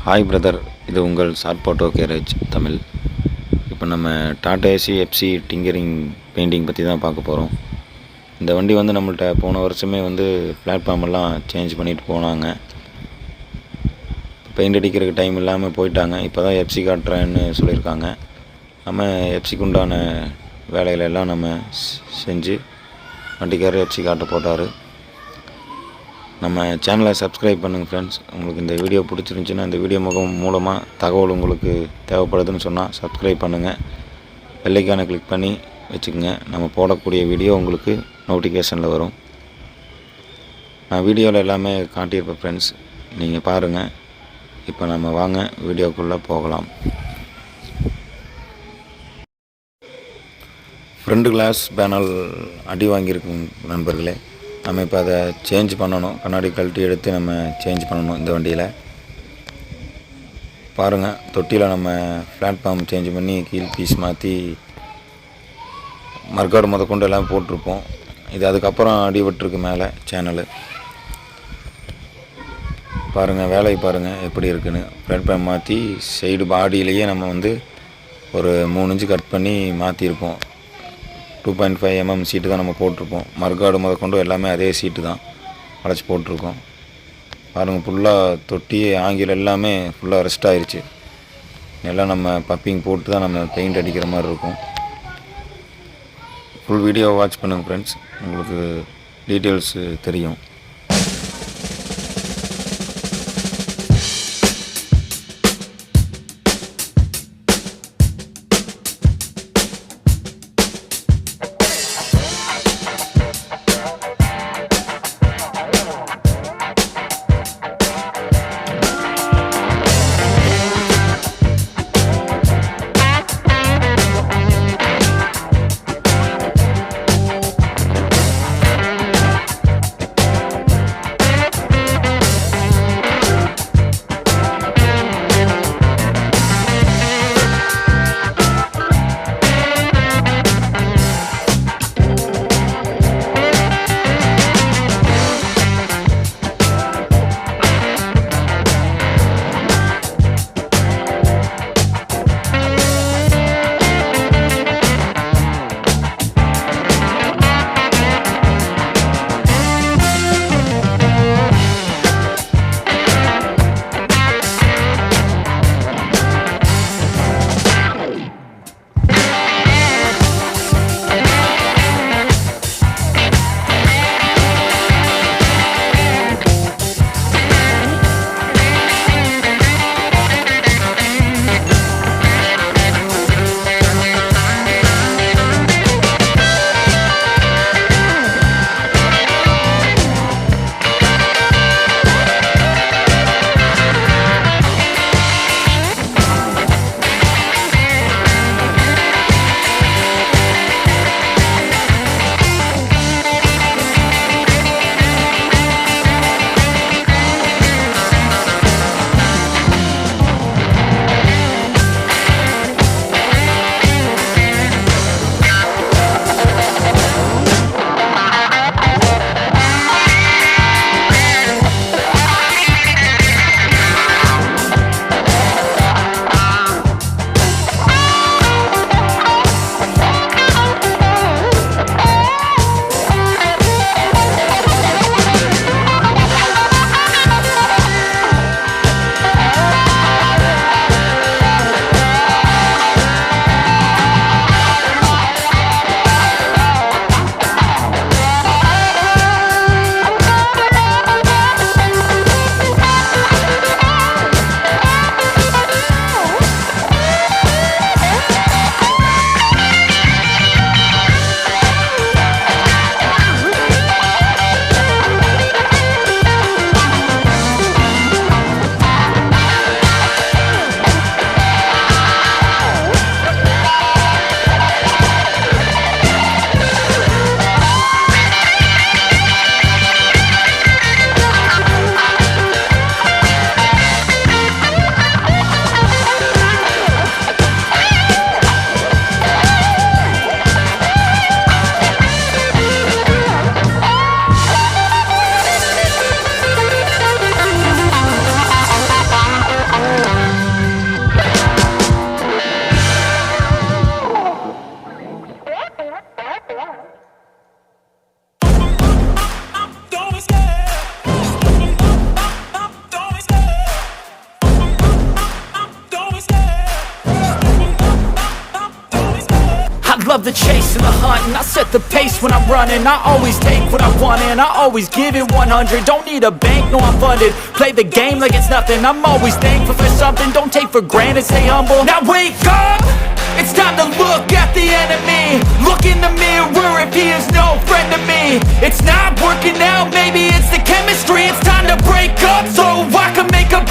Hi brother, இது உங்கள் short photo garage Tamil. இப்போ நம்ம Tata AC FC tinkering painting பற்றி தான் பார்க்க போகிறோம். இந்த வண்டி வந்து நம்மள்ட்ட போன வருஷமே வந்து பிளாட்ஃபார்ம் எல்லாம் சேஞ்ச் பண்ணிட்டு போனாங்க. பெயிண்ட் அடிக்கிறதுக்கு டைம் இல்லாமல் போயிட்டாங்க. இப்போ தான் எஃப்சி காட்டுறேன்னு சொல்லியிருக்காங்க. நம்ம எஃப்சிக்கு உண்டான வேலைகளை எல்லாம் நம்ம செஞ்சு வண்டிக்காரர் எஃப்சி காட்ட போட்டார். நம்ம சேனலை சப்ஸ்கிரைப் பண்ணுங்கள் ஃப்ரெண்ட்ஸ். உங்களுக்கு இந்த வீடியோ பிடிச்சிருந்துச்சின்னா இந்த வீடியோ மூலமாக தகவல் உங்களுக்கு தேவைப்படுதுன்னு சொன்னால் சப்ஸ்கிரைப் பண்ணுங்கள். பெல்லைக்கானை கிளிக் பண்ணி வச்சுக்கோங்க. நம்ம போடக்கூடிய வீடியோ உங்களுக்கு நோட்டிஃபிகேஷனில் வரும். நான் வீடியோவில் எல்லாமே காட்டியிருப்பேன் ஃப்ரெண்ட்ஸ், நீங்கள் பாருங்கள். இப்போ நம்ம வாங்க வீடியோக்குள்ளே போகலாம். ஃப்ரண்ட் கிளாஸ் பேனல் அடி வாங்கியிருக்கும் நண்பர்களே. நம்ம இப்போ அதை சேஞ்ச் பண்ணணும். கண்ணாடி கழட்டி எடுத்து நம்ம சேஞ்ச் பண்ணணும். இந்த வண்டியில் பாருங்கள், தொட்டியில் நம்ம பிளாட்ஃபார்ம் சேஞ்ச் பண்ணி கீழ் பீஸ் மாற்றி மர்காடு முதற்கொண்டு எல்லாம் போட்டிருப்போம். இது அதுக்கப்புறம் அடிபட்டுருக்கு மேலே சேனலு. பாருங்கள், வேலையை பாருங்கள் எப்படி இருக்குன்னு. பிளாட்ஃபார்ம் மாற்றி சைடு பாடியிலேயே நம்ம வந்து ஒரு 3 இன்ச்சு கட் பண்ணி மாற்றிருப்போம். 2.5 mm சீட்டு தான் நம்ம போட்டிருப்போம். மர்காடு முதற்கொண்டு எல்லாமே அதே சீட்டு தான் அடைச்சி போட்டிருக்கோம். பாருங்கள், ஃபுல்லாக தொட்டி ஆங்கில் எல்லாமே ஃபுல்லாக ரெஸ்ட் ஆயிடுச்சு. எல்லாம் நம்ம பப்பிங் போட்டு தான் நம்ம பெயிண்ட் அடிக்கிற மாதிரி இருக்கும். ஃபுல் வீடியோ வாட்ச் பண்ணுங்கள் ஃப்ரெண்ட்ஸ், உங்களுக்கு டீட்டெயில்ஸு தெரியும். love the chase and the hunt, and I set the pace when I'm running. I always take what I want and I always give it 100. Don't need a bank, no I'm funded. Play the game like it's nothing. I'm always thankful for something. Don't take for granted, stay humble. Now wake up! It's time to look at the enemy. Look in the mirror if he is no friend to me. It's not working out, maybe it's the chemistry. It's time to break up so I can make a